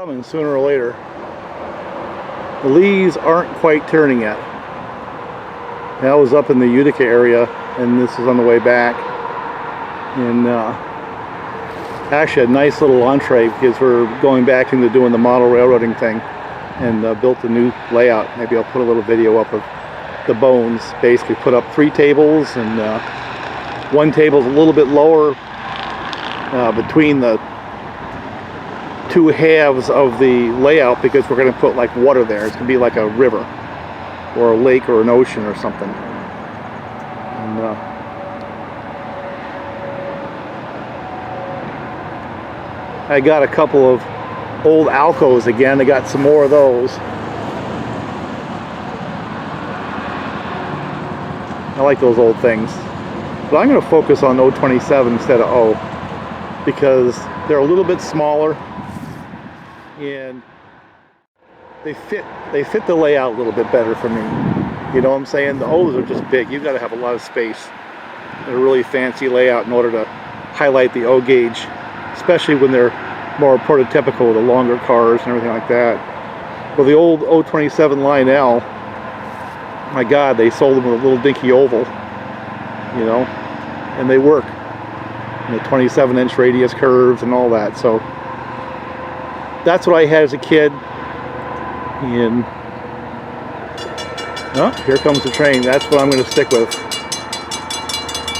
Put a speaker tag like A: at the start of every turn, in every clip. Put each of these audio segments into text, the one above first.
A: coming sooner or later. The leaves aren't quite turning yet. That was up in the Utica area, and this is on the way back. And actually a nice little entree because we're going back into doing the model railroading thing, and built a new layout. Maybe I'll put a little video up of the bones. Basically put up 3 tables, and one table's a little bit lower between the 2 halves of the layout because we're going to put like water there. It's going to be like a river or a lake or an ocean or something. And I got a couple of old Alcos again. I got some more of those. I like those old things. But I'm going to focus on 027 instead of O because they're a little bit smaller and they fit the layout a little bit better for me. You know what I'm saying? The O's are just big. You've got to have a lot of space and a really fancy layout in order to highlight the O gauge, especially when they're more prototypical, the longer cars and everything like that. Well, the old 027 Line L, my God, they sold them with a little dinky oval, you know, and they work. And the 27-inch radius curves and all that. So that's what I had as a kid. And oh, here comes the train. That's what I'm going to stick with.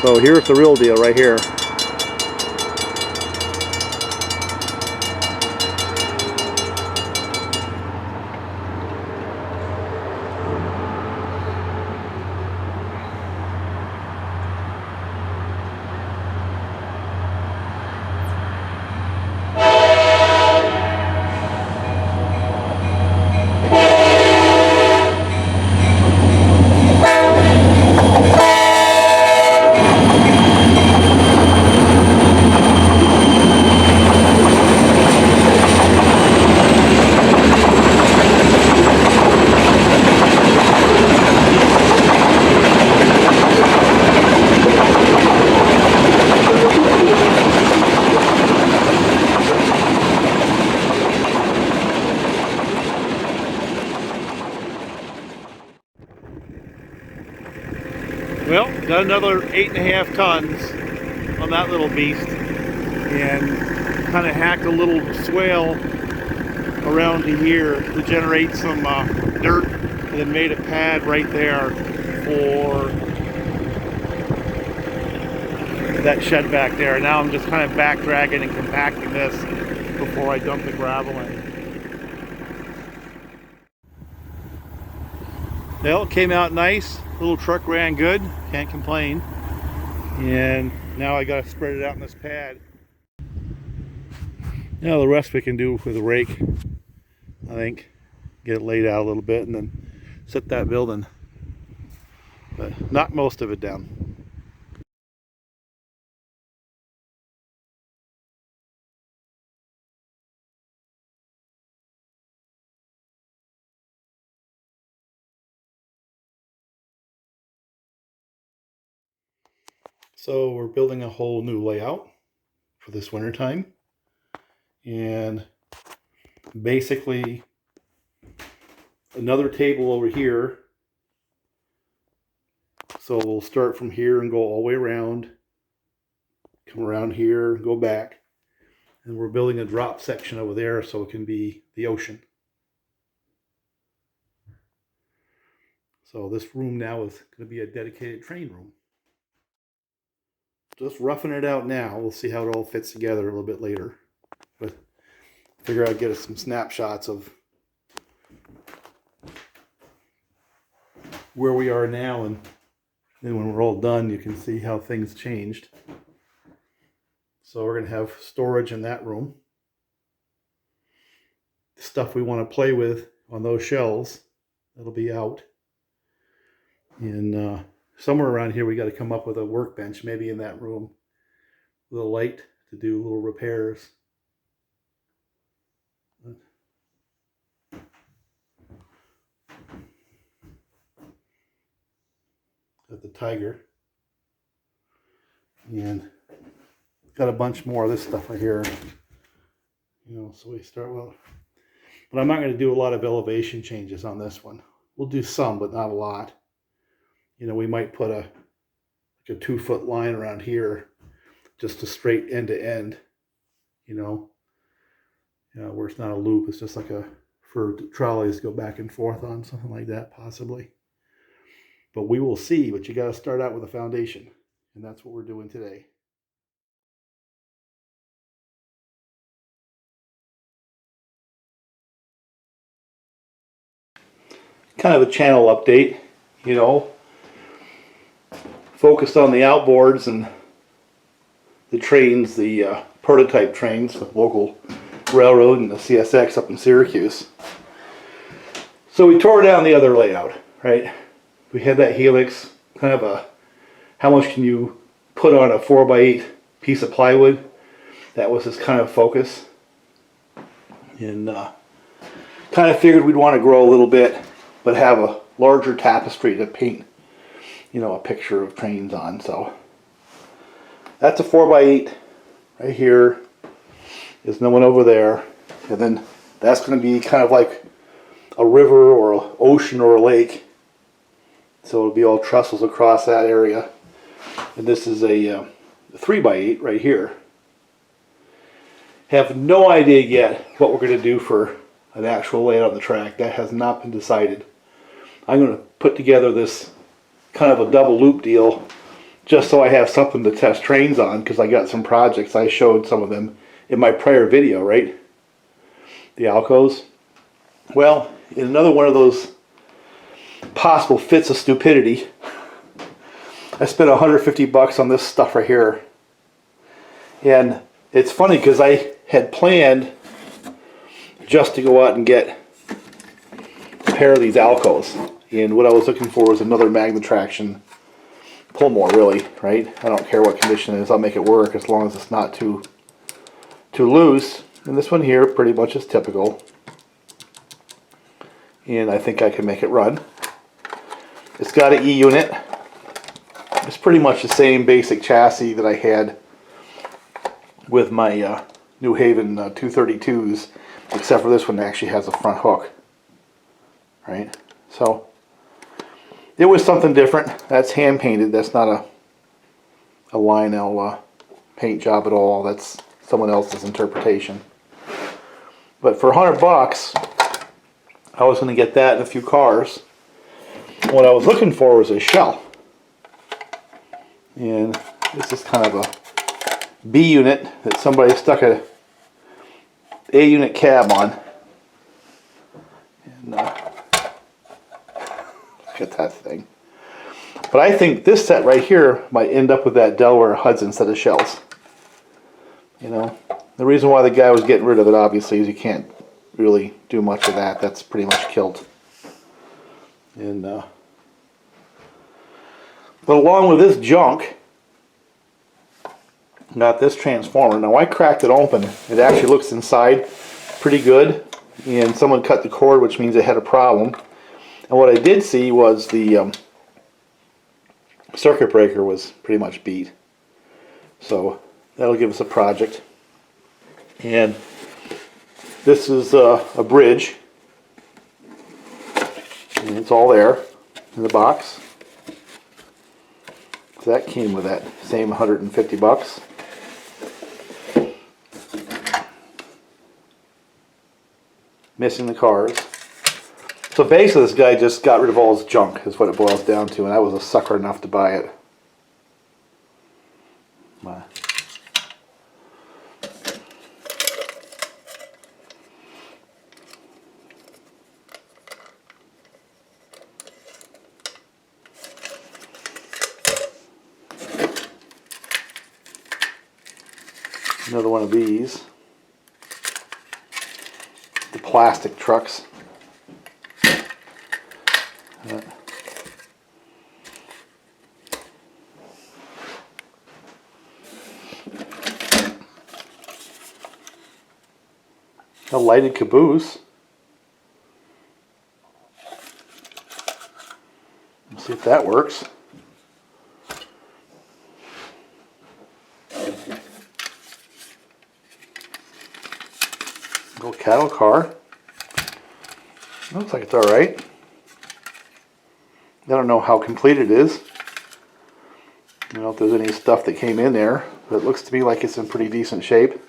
A: So here's the real deal right here. Well, got another 8.5 tons on that little beast, and kind of hacked a little swale around to here to generate some dirt, and then made a pad right there for that shed back there. Now I'm just kind of back dragging and compacting this before I dump the gravel in. Well, it came out nice. Little truck ran good, can't complain. And now I gotta spread it out in this pad. Now the rest we can do with a rake, I think. Get it laid out a little bit and then set that building. But not most of it down. So we're building a whole new layout for this winter time, and basically another table over here. So we'll start from here and go all the way around, come around here, go back, and we're building a drop section over there so it can be the ocean. So this room now is going to be a dedicated train room. Just roughing it out now. We'll see how it all fits together a little bit later. But figure I'd get us some snapshots of where we are now, and then when we're all done, you can see how things changed. So we're going to have storage in that room. The stuff we want to play with on those shelves, that'll be out. And somewhere around here we got to come up with a workbench, maybe in that room, with a light to do little repairs. Got the Tiger, and got a bunch more of this stuff right here. You know, so we start, well, But I'm not going to do a lot of elevation changes on this one. We'll do some, but not a lot. You know, we might put a 2-foot line around here, just a straight end to end, you know, where it's not a loop. It's just like for trolleys to go back and forth on, something like that, possibly. But we will see. But you got to start out with a foundation, and that's what we're doing today. Kind of a channel update, you know, focused on the outboards and the trains, the prototype trains, the local railroad and the CSX up in Syracuse. So we tore down the other layout, right? We had that helix, kind of a, how much can you put on a 4x8 piece of plywood? That was his kind of focus. And kind of figured we'd want to grow a little bit, but have a larger tapestry to paint, you know, a picture of trains on. So that's a 4x8 right here. There's no one over there. And then that's going to be kind of like a river or an ocean or a lake. So it'll be all trestles across that area. And this is a 3x8 right here. Have no idea yet what we're going to do for an actual layout on the track. That has not been decided. I'm going to put together this kind of a double loop deal just so I have something to test trains on, because I got some projects. I showed some of them in my prior video, right? The Alcos. Well, in another one of those possible fits of stupidity, I spent $150 on this stuff right here. And it's funny because I had planned just to go out and get a pair of these Alcos. And what I was looking for was another Magna Traction Pullmore, really, right? I don't care what condition it is, I'll make it work as long as it's not too loose. And this one here pretty much is typical. And I think I can make it run. It's got an E-unit. It's pretty much the same basic chassis that I had with my New Haven 232s, except for this one actually has a front hook, right? So it was something different. That's hand painted. That's not a Lionel paint job at all. That's someone else's interpretation. But for $100, I was going to get that in a few cars. What I was looking for was a shell. And this is kind of a B unit that somebody stuck a unit cab on. And look at that thing. But I think this set right here might end up with that Delaware Hudson set of shells. You know, the reason why the guy was getting rid of it, obviously, is you can't really do much of that. That's pretty much killed. And but along with this junk, got this transformer. Now I cracked it open. It actually looks inside pretty good. And someone cut the cord, which means it had a problem. And what I did see was the circuit breaker was pretty much beat. So that'll give us a project. And this is a bridge. And it's all there in the box. So that came with that same $150. Missing the cars. So basically this guy just got rid of all his junk, is what it boils down to, and I was a sucker enough to buy it. Another one of these. The plastic trucks. A lighted caboose. Let's see if that works. Little cattle car. Looks like it's all right. I don't know how complete it is. I don't know if there's any stuff that came in there, but it looks to me like it's in pretty decent shape.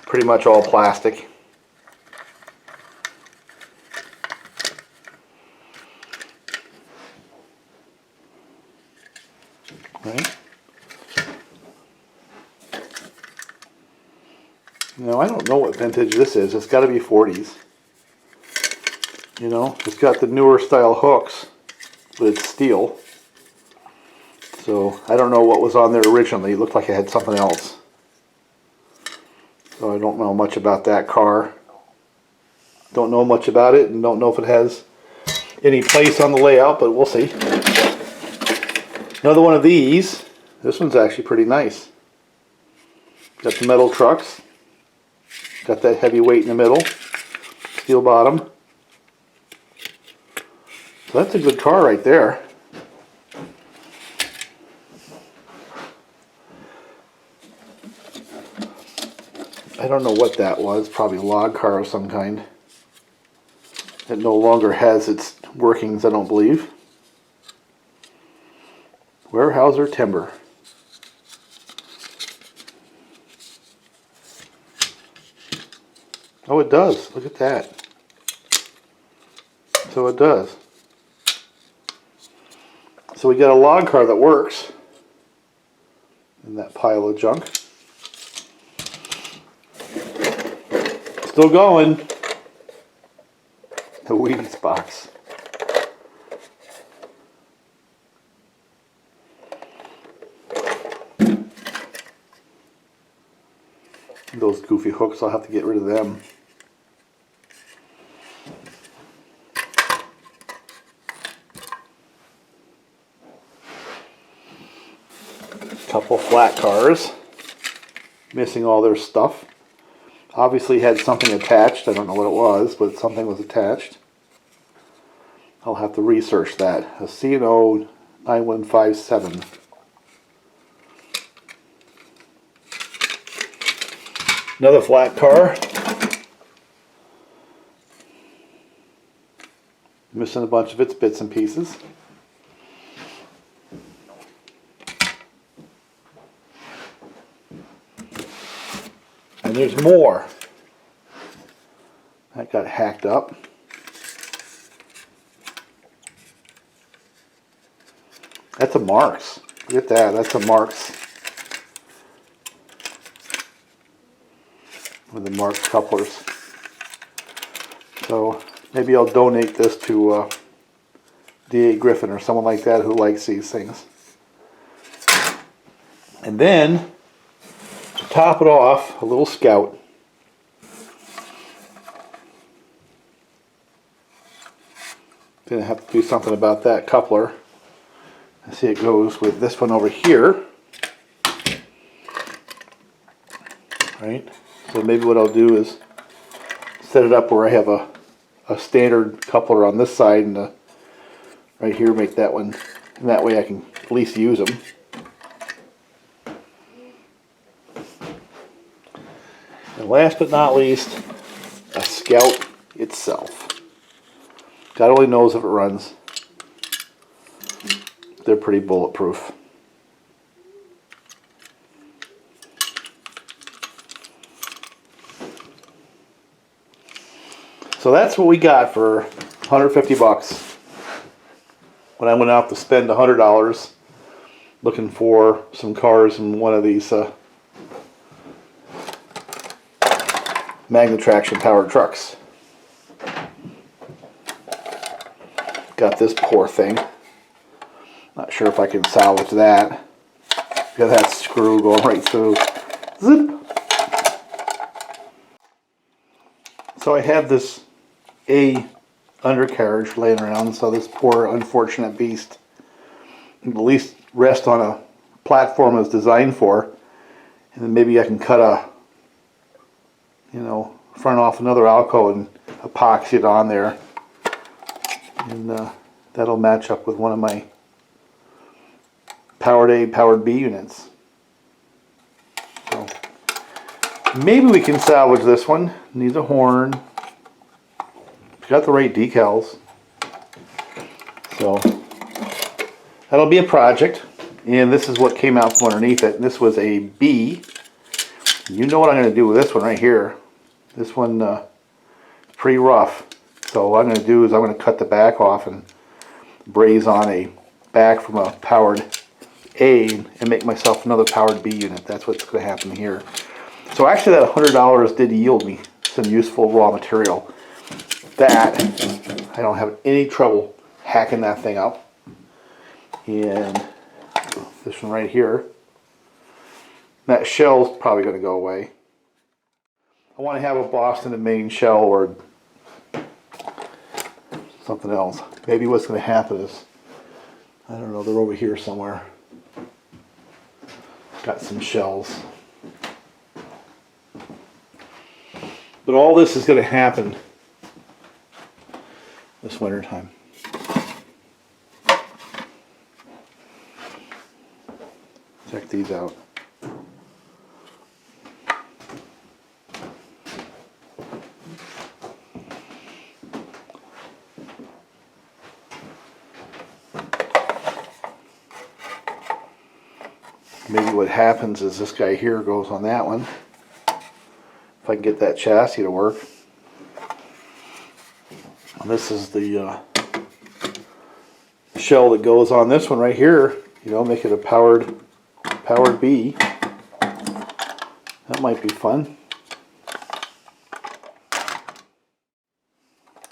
A: Pretty much all plastic. Right? Now I don't know what vintage this is. It's got to be 40s. You know, it's got the newer style hooks, but it's steel. So I don't know what was on there originally. It looked like it had something else. So I don't know much about that car. Don't know much about it, and don't know if it has any place on the layout, but we'll see. Another one of these. This one's actually pretty nice. Got the metal trucks. Got that heavy weight in the middle. Steel bottom. So that's a good car right there. I don't know what that was. Probably a log car of some kind. It no longer has its workings, I don't believe. Weyerhaeuser Timber. Oh, it does. Look at that. So it does. So we got a log car that works in that pile of junk. Still going. The Wheaties box. Those goofy hooks, I'll have to get rid of them. Couple flat cars. Missing all their stuff. Obviously had something attached. I don't know what it was, but something was attached. I'll have to research that. A C&O 9157. Another flat car. Missing a bunch of its bits and pieces. And there's more. That got hacked up. That's a Marks. Look at that. That's a Marks. With the Marks couplers. So maybe I'll donate this to D.A. Griffin or someone like that who likes these things. And then, to top it off, a little Scout. Gonna have to do something about that coupler. I see it goes with this one over here. Right? So maybe what I'll do is set it up where I have a standard coupler on this side and right here make that one, and that way I can at least use them. And last but not least, a Scout itself. God only knows if it runs. They're pretty bulletproof. So that's what we got for 150 bucks. When I went out to spend $100 looking for some cars in one of these Magna Traction powered trucks. Got this poor thing. Not sure if I can salvage that. Got that screw going right through. Zip. So I have this A undercarriage laying around, so this poor unfortunate beast can at least rest on a platform it's designed for, and then maybe I can cut a, front off another Alco and epoxy it on there, and that'll match up with one of my powered A, powered B units. So maybe we can salvage this one. Needs a horn. Got the right decals. So that'll be a project. And this is what came out from underneath it. This was a B. You know what I'm going to do with this one right here. This one is pretty rough. So what I'm going to do is I'm going to cut the back off and braze on a back from a powered A and make myself another powered B unit. That's what's going to happen here. So actually that $100 did yield me some useful raw material. That, I don't have any trouble hacking that thing up. And this one right here, that shell's probably going to go away. I want to have a Boston and Maine shell or something else. Maybe what's going to happen is, I don't know, they're over here somewhere. Got some shells. But all this is going to happen this winter time. Check these out. Maybe what happens is this guy here goes on that one. If I can get that chassis to work. And this is the shell that goes on this one right here. You know, make it a powered B. That might be fun.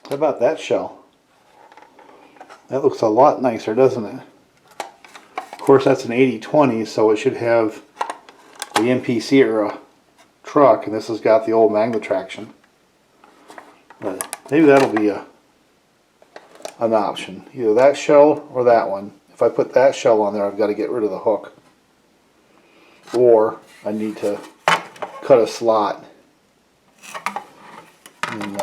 A: How about that shell? That looks a lot nicer, doesn't it? Of course, that's an 80-20, so it should have the MPC era truck, and this has got the old Magna traction. But maybe that'll be an option. Either that shell or that one. If I put that shell on there, I've got to get rid of the hook. Or I need to cut a slot. And,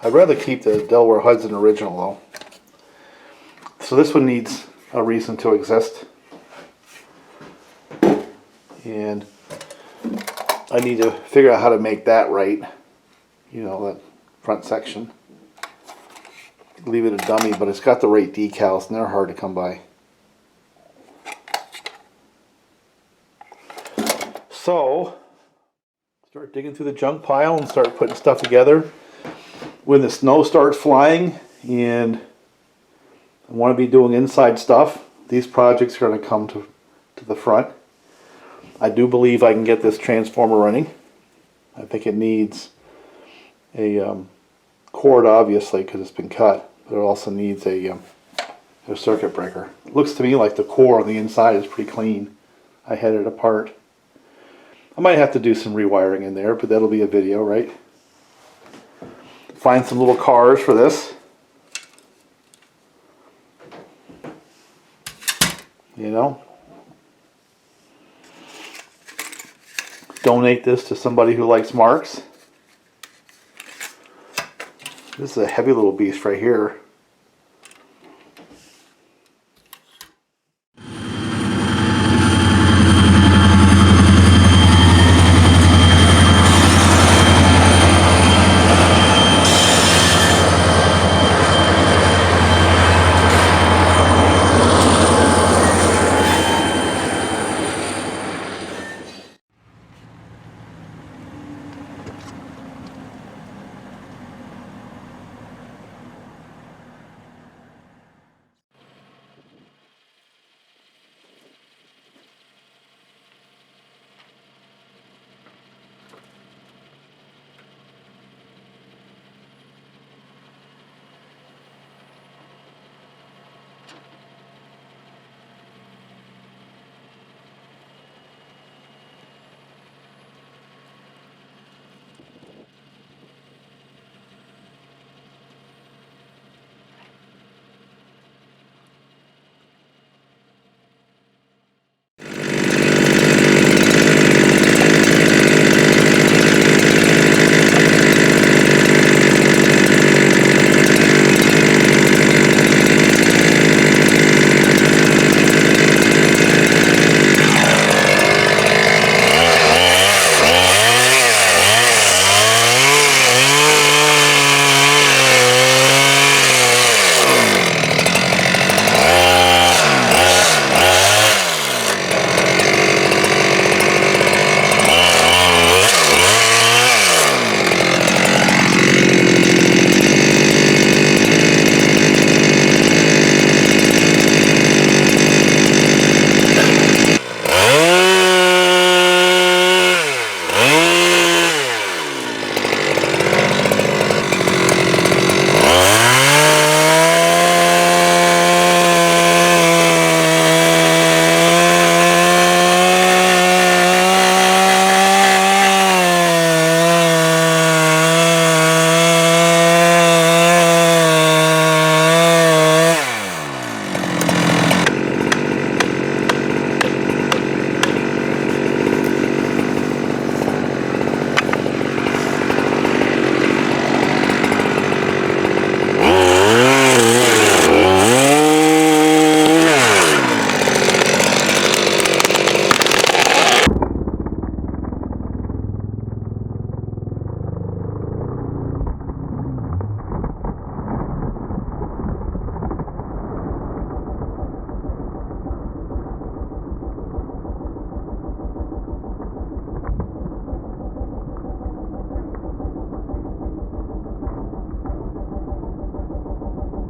A: I'd rather keep the Delaware Hudson original though. So this one needs a reason to exist. And I need to figure out how to make that right. You know, that front section. Leave it a dummy, but it's got the right decals and they're hard to come by. So, start digging through the junk pile and start putting stuff together. When the snow starts flying and I want to be doing inside stuff, these projects are going to come to the front. I do believe I can get this transformer running. I think it needs a cord, obviously, because it's been cut, but it also needs a circuit breaker. It looks to me like the core on the inside is pretty clean. I had it apart. I might have to do some rewiring in there, but that'll be a video, right? Find some little cars for this. You know? Donate this to somebody who likes marks. This is a heavy little beast right here.